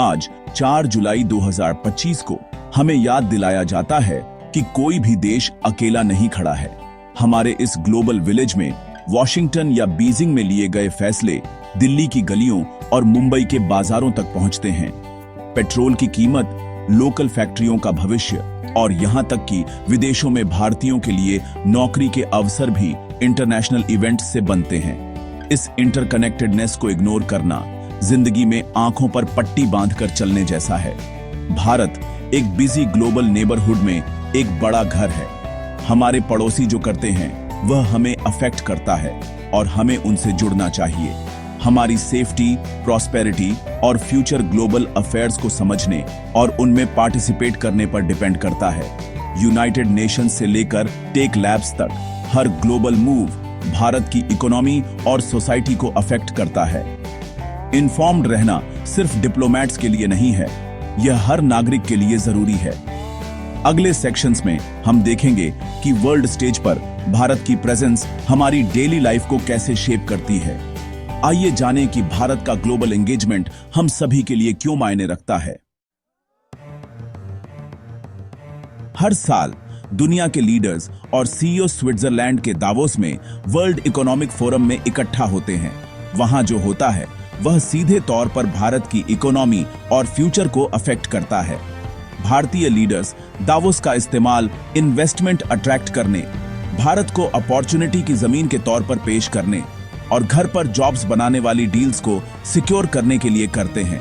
आज 4 जुलाई 2025 को हमें याद दिलाया जाता है कि कोई भी देश अकेला नहीं खड़ा है। हमारे इस ग्लोबल विलेज में वॉशिंगटन या बीजिंग में लिए गए फैसले दिल्ली की गलियों और मुंबई के बाजारों तक पहुंचते हैं। पेट्रोल की कीमत, लोकल फैक्ट्रियों का भविष्य और यहां तक कि विदेशों में भारतीयों के लिए नौकरी के अवसर भी इंटरनेशनल इवेंट्स से बनते हैं। इस इंटरकनेक्टेडनेस को इग्नोर करना जिंदगी में आंखों पर पट्टी बांधकर चलने जैसा है। भारत एक बिजी ग्लोबल नेबरहुड में एक बड़ा घर है। हमारे पड़ोसी जो करते हैं वह हमें अफेक्ट करता है और हमें उनसे जुड़ना चाहिए। हमारी सेफ्टी, प्रॉस्पेरिटी और फ्यूचर ग्लोबल अफेयर्स को समझने और उनमें पार्टिसिपेट करने पर डिपेंड करता है। यूनाइटेड नेशंस से लेकर टेक लैब्स तक हर ग्लोबल मूव भारत की इकोनॉमी और सोसाइटी को अफेक्ट करता है। इन्फॉर्म्ड रहना सिर्फ डिप्लोमैट्स के लिए नहीं है, यह हर नागरिक के लिए जरूरी है। अगले सेक्शंस में हम देखेंगे कि वर्ल्ड स्टेज पर भारत की प्रेजेंस हमारी डेली लाइफ को कैसे शेप करती है। आइए जानें कि भारत का ग्लोबल एंगेजमेंट हम सभी के लिए क्यों मायने रखता है। हर साल दुनिया के लीडर्स और सीईओ स्विट्जरलैंड के दावोस में वर्ल्ड इकोनॉमिक फोरम में इकट्ठा होते हैं। वहां जो होता है वह सीधे तौर पर भारत की इकोनॉमी और फ्यूचर को अफेक्ट करता है। भारतीय लीडर्स दावोस का इस्तेमाल इन्वेस्टमेंट अट्रैक्ट करने, भारत को अपॉर्चुनिटी की जमीन के तौर पर पेश करने और घर पर जॉब्स बनाने वाली डील्स को सिक्योर करने के लिए करते हैं।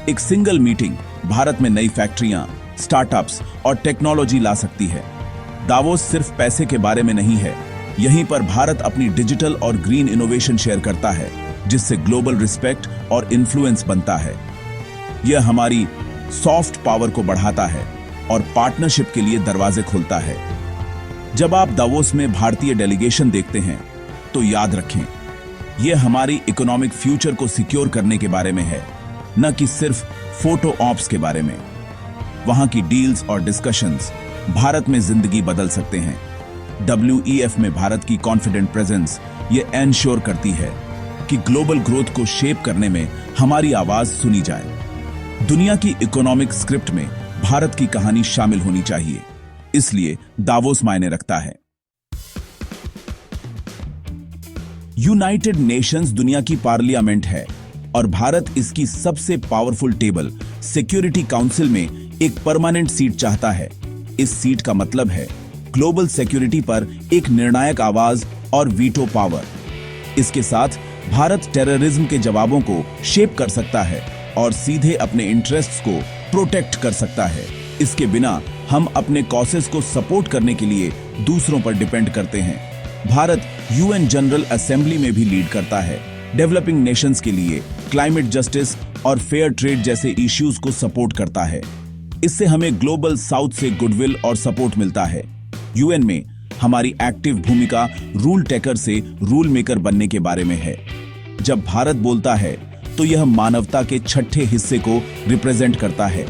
एक सिंगल मीटिंग भारत में नई फैक्ट्रियां, स्टार्टअप्स और टेक्नोलॉजी ला सकती है। दावोस सिर्फ पैसे के बारे में नहीं है, यहीं पर भारत अपनी डिजिटल और ग्रीन इनोवेशन शेयर करता है, जिससे ग्लोबल रिस्पेक्ट और इन्फ्लुएंस बनता है। यह हमारी सॉफ्ट पावर को बढ़ाता है और पार्टनरशिप के लिए दरवाजे खोलता है। जब आप दावोस में भारतीय डेलीगेशन देखते हैं तो याद रखें, यह हमारी इकोनॉमिक फ्यूचर को सिक्योर करने के बारे में है, न कि सिर्फ फोटो ऑप्स के बारे में। वहां की डील्स और डिस्कशंस भारत में जिंदगी बदल सकते हैं। WEF में भारत की कॉन्फिडेंट प्रेजेंस ये एंश्योर करती है कि ग्लोबल ग्रोथ को शेप करने में हमारी आवाज सुनी जाए। दुनिया की इकोनॉमिक स्क्रिप्ट में भारत की कहानी शामिल होनी चाहिए, इसलिए दावोस मायने रखता है। यूनाइटेड नेशंस दुनिया की पार्लियामेंट है और भारत इसकी सबसे पावरफुल टेबल सिक्योरिटी काउंसिल में एक परमानेंट सीट चाहता है। इस सीट का मतलब है ग्लोबल सिक्योरिटी पर एक निर्णायक आवाज और वीटो पावर। इसके साथ भारत टेररिज्म के जवाबों को शेप कर सकता है और सीधे अपने इंटरेस्ट्स को प्रोटेक्ट कर सकता है। इसके बिना हम अपने कॉसेस को सपोर्ट करने के लिए दूसरों पर डिपेंड करते हैं। भारत UN जनरल असेंबली में भी लीड करता है, डेवलपिंग नेशंस के लिए क्लाइमेट जस्टिस और फेयर ट्रेड जैसे इश्यूज को सपोर्ट करता है। इससे हमें ग्लोबल साउथ से गुडविल और सपोर्ट मिलता है। UN में हमारी एक्टिव भूमिका रूल टेकर से रूल मेकर बनने के बारे में है। जब भारत बोलता है तो यह मानवता के छठे हिस्से को रिप्रेजेंट करता है।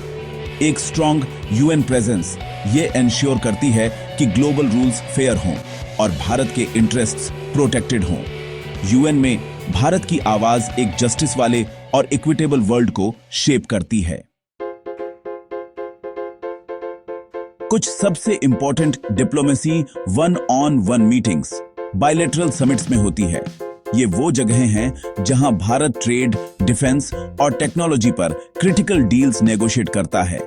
एक स्ट्रॉन्ग UN प्रेजेंस ये एंश्योर करती है कि ग्लोबल रूल्स फेयर हों और भारत के इंटरेस्ट्स प्रोटेक्टेड हों। UN में भारत की आवाज एक जस्टिस वाले और इक्विटेबल वर्ल्ड को शेप करती है। कुछ सबसे important diplomacy 1-on-1 meetings bilateral summits में होती है। ये वो जगहें हैं जहां भारत ट्रेड, डिफेंस और टेक्नोलॉजी पर क्रिटिकल डील्स नेगोशिएट करता है।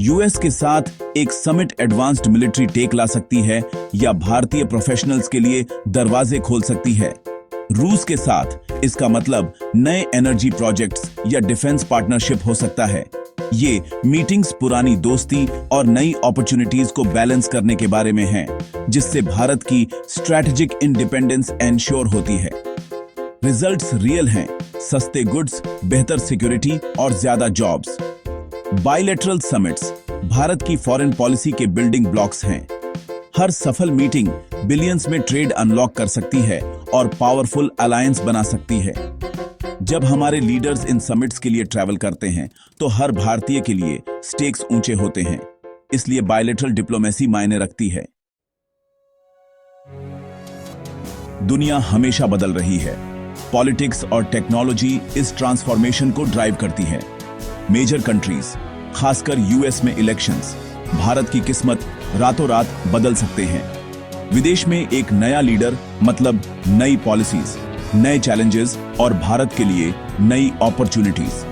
US के साथ एक समिट एडवांस्ड मिलिट्री टेक ला सकती है या भारतीय प्रोफेशनल्स के लिए दरवाजे खोल सकती है। रूस के साथ इसका मतलब नए एनर्जी प्रोजेक्ट्स या डिफेंस पार्टनरशिप हो सकता है। ये मीटिंग्स पुरानी दोस्ती और नई अपॉर्चुनिटीज को बैलेंस करने के बारे में हैं, जिससे भारत की स्ट्रैटेजिक इंडिपेंडेंस एंश्योर होती है। रिजल्ट्स रियल हैं, सस्ते गुड्स, बेहतर सिक्योरिटी और ज्यादा जॉब्स। बायलैटरल समिट्स भारत की फॉरेन पॉलिसी के बिल्डिंग ब्लॉक्स हैं। हर सफल मीटिंग बिलियंस में ट्रेड अनलॉक कर सकती है और पावरफुल अलायंस बना सकती है। जब हमारे लीडर्स इन समिट्स के लिए ट्रैवल करते हैं तो हर भारतीय के लिए स्टेक्स ऊंचे होते हैं, इसलिए बायलैटरल डिप्लोमेसी मायने रखती है। दुनिया हमेशा बदल रही है। पॉलिटिक्स और टेक्नोलॉजी इस ट्रांसफॉर्मेशन को ड्राइव करती है। मेजर कंट्रीज, खासकर यूएस में इलेक्शंस भारत की किस्मत रातों रात बदल सकते हैं। विदेश में एक नया लीडर मतलब नई पॉलिसीज, नए चैलेंजेस और भारत के लिए नई अपॉर्चुनिटीज।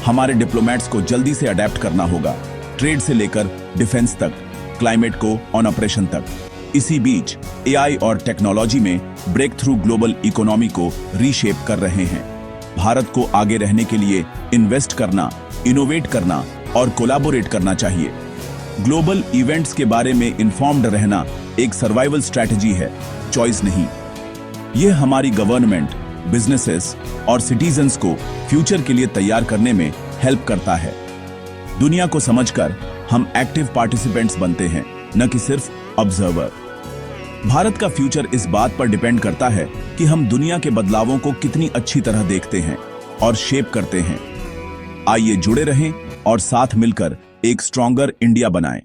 हमारे डिप्लोमेट्स को जल्दी से अडेप्ट करना होगा, ट्रेड से लेकर डिफेंस तक, क्लाइमेट को ऑन ऑपरेशन तक। इसी बीच एआई और टेक्नोलॉजी में ब्रेक थ्रू ग्लोबल इकोनॉमी को रीशेप कर रहे हैं। भारत को आगे रहने के लिए इन्वेस्ट करना, इनोवेट करना और कोलैबोरेट करना चाहिए। ग्लोबल इवेंट्स के बारे में इन्फॉर्म्ड रहना एक सर्वाइवल स्ट्रैटेजी है, चॉइस नहीं। यह हमारी गवर्नमेंट, बिजनेसेस और सिटीजन्स को फ्यूचर के लिए तैयार करने में हेल्प करता है। दुनिया को समझकर हम एक्टिव पार्टिसिपेंट्स बनते हैं, न कि सिर्फ ऑब्जर्वर। भारत का फ्यूचर इस बात पर डिपेंड करता है कि हम दुनिया के बदलावों को कितनी अच्छी तरह देखते हैं और शेप करते हैं। आइए जुड़े रहें और साथ मिलकर एक स्ट्रॉन्गर इंडिया बनाएं।